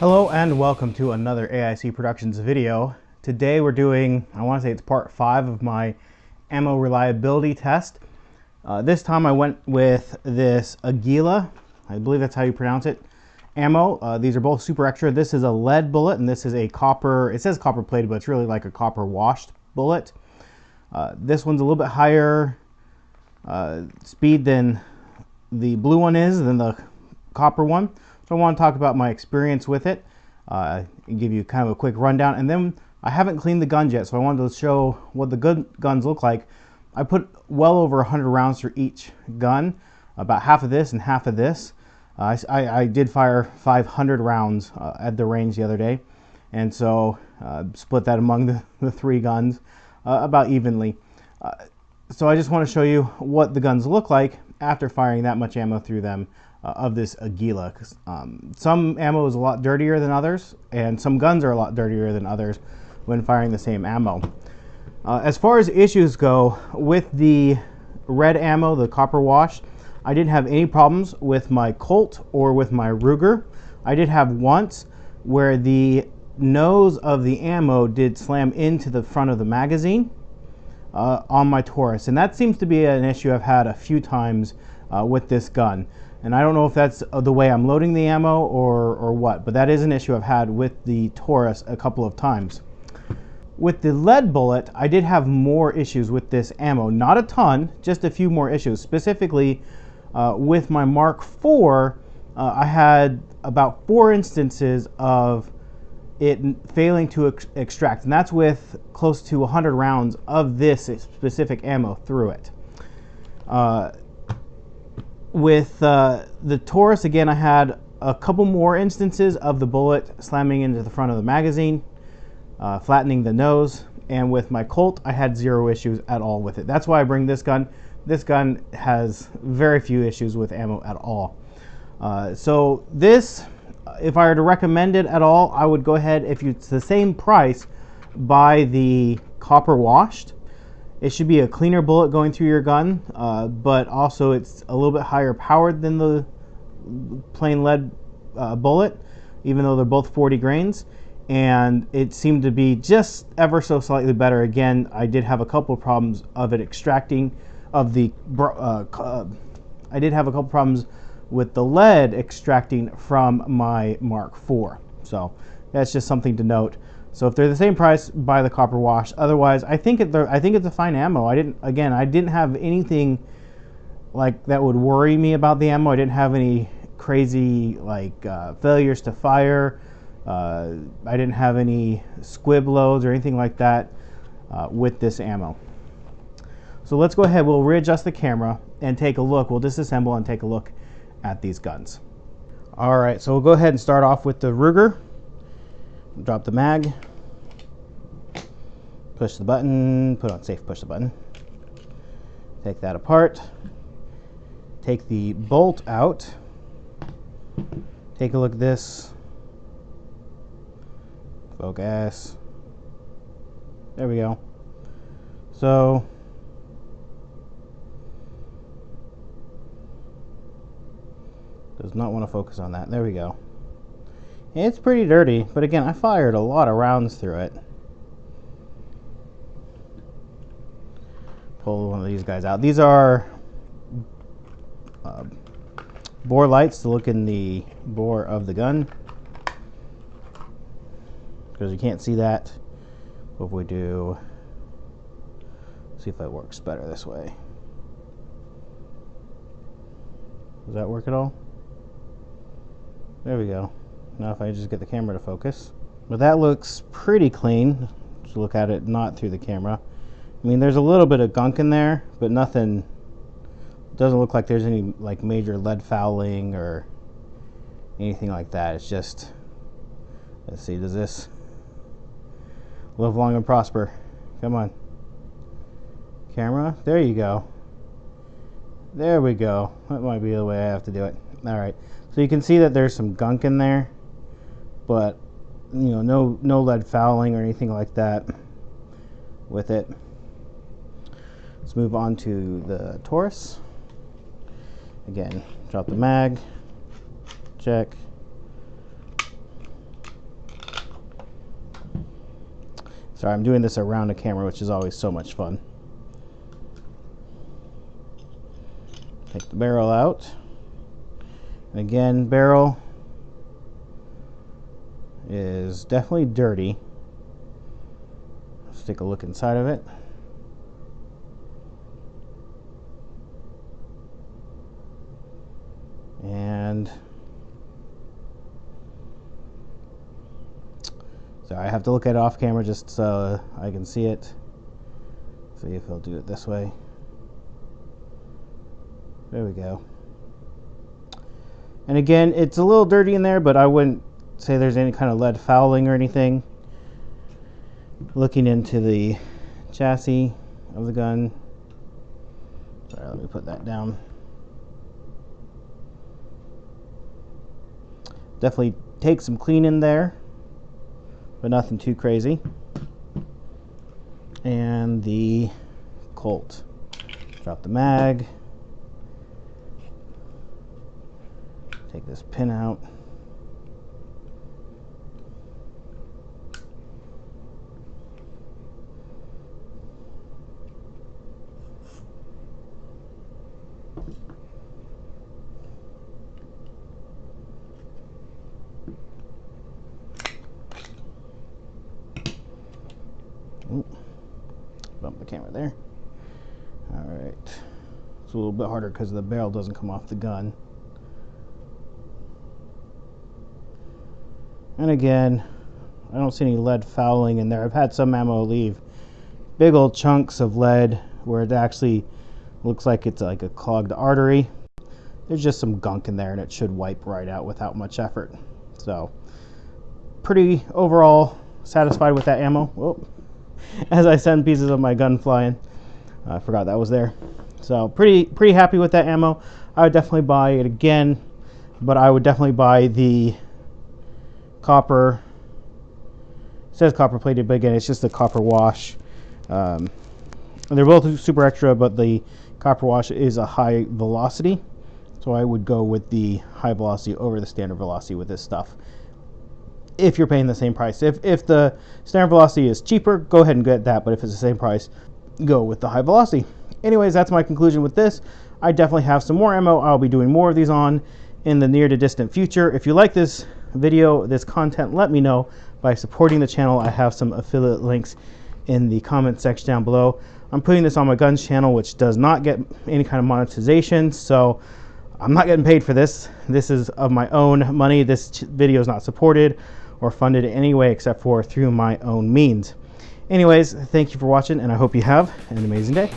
Hello and welcome to another AIC Productions video. Today we're doing, I want to say it's part 5 of my ammo reliability test. This time I went with this Aguila, I believe that's how you pronounce it, ammo. These are both super extra. This is a lead bullet and this is a copper, it says copper plated, but it's really like a copper washed bullet. This one's a little bit higher speed than the blue one is, than the copper one. So I want to talk about my experience with it, and give you kind of a quick rundown. And then I haven't cleaned the guns yet, so I wanted to show what the good guns look like. I put well over 100 rounds for each gun, about half of this and half of this. I did fire 500 rounds at the range the other day, and so split that among the 3 guns about evenly. So I just want to show you what the guns look like after firing that much ammo through them of this Aguila. Some ammo is a lot dirtier than others, and some guns are a lot dirtier than others when firing the same ammo. As far as issues go, with the red ammo, the copper wash, I didn't have any problems with my Colt or with my Ruger. I did have once where the nose of the ammo did slam into the front of the magazine on my Taurus, and that seems to be an issue I've had a few times with this gun. And I don't know if that's the way I'm loading the ammo or what, but that is an issue I've had with the Taurus a couple of times. With the lead bullet, I did have more issues with this ammo. Not a ton, just a few more issues. Specifically, with my Mark IV, I had about 4 instances of it failing to extract, and that's with close to 100 rounds of this specific ammo through it. With the Taurus, again, I had a couple more instances of the bullet slamming into the front of the magazine, flattening the nose, and with my Colt, I had 0 issues at all with it. That's why I bring this gun. This gun has very few issues with ammo at all. So this, if I were to recommend it at all, I would go ahead, if it's the same price, buy the copper washed. It should be a cleaner bullet going through your gun, but also it's a little bit higher powered than the plain lead bullet, even though they're both 40 grains. And it seemed to be just ever so slightly better. Again, I did have a couple of problems of it extracting, I did have a couple problems with the lead extracting from my Mark IV. So that's just something to note. So if they're the same price, buy the copper wash. Otherwise, I think it's a fine ammo. I didn't have anything like that would worry me about the ammo. I didn't have any crazy failures to fire. I didn't have any squib loads or anything like that with this ammo. So let's go ahead. We'll readjust the camera and take a look. We'll disassemble and take a look at these guns. All right, so we'll go ahead and start off with the Ruger. Drop the mag, push the button, put on safe, push the button, take that apart, take the bolt out, take a look at this, focus, there we go. So does not want to focus on that, there we go. It's pretty dirty, but again, I fired a lot of rounds through it. Pull one of these guys out. These are bore lights to look in the bore of the gun, because you can't see that. What if we do, see if that works better this way. Does that work at all? There we go. Now if I just get the camera to focus. But that looks pretty clean. Just look at it not through the camera. I mean, there's a little bit of gunk in there, but nothing, doesn't look like there's any like major lead fouling or anything like that. It's just, let's see, does this live long and prosper? Come on. Camera, there you go. There we go. That might be the way I have to do it. All right. So you can see that there's some gunk in there, but you know, no lead fouling or anything like that with it. Let's move on to the Taurus. Again, drop the mag, check, Sorry, I'm doing this around the camera, which is always so much fun. Take the barrel out. And again, barrel is definitely dirty. Let's take a look inside of it. And so I have to look at it off camera just so I can see it. See if I'll do it this way. There we go. And again, it's a little dirty in there, but I wouldn't say there's any kind of lead fouling or anything. Looking into the chassis of the gun. Sorry, let me put that down. Definitely take some clean in there, but nothing too crazy. And the Colt. Drop the mag. Take this pin out. Ooh, bump the camera there. All right. It's a little bit harder because the barrel doesn't come off the gun. And again, I don't see any lead fouling in there. I've had some ammo leave big old chunks of lead where it actually looks like it's like a clogged artery. There's just some gunk in there and it should wipe right out without much effort. So pretty overall satisfied with that ammo. Whoa. As I send pieces of my gun flying, I forgot that was there. So pretty happy with that ammo. I would definitely buy it again, but I would definitely buy the copper. It says copper plated, but again, it's just a copper wash. They're both super extra, but the copper wash is a high velocity, so I would go with the high velocity over the standard velocity with this stuff. If you're paying the same price, if the standard velocity is cheaper, go ahead and get that. But if it's the same price, go with the high velocity. Anyways, that's my conclusion with this. I definitely have some more ammo. I'll be doing more of these on in the near to distant future. If you like this video, this content, let me know by supporting the channel. I have some affiliate links in the comment section down below. I'm putting this on my guns channel, which does not get any kind of monetization, so I'm not getting paid for this. This is of my own money. This video is not supported or funded in any way except for through my own means. Anyways, thank you for watching, and I hope you have an amazing day.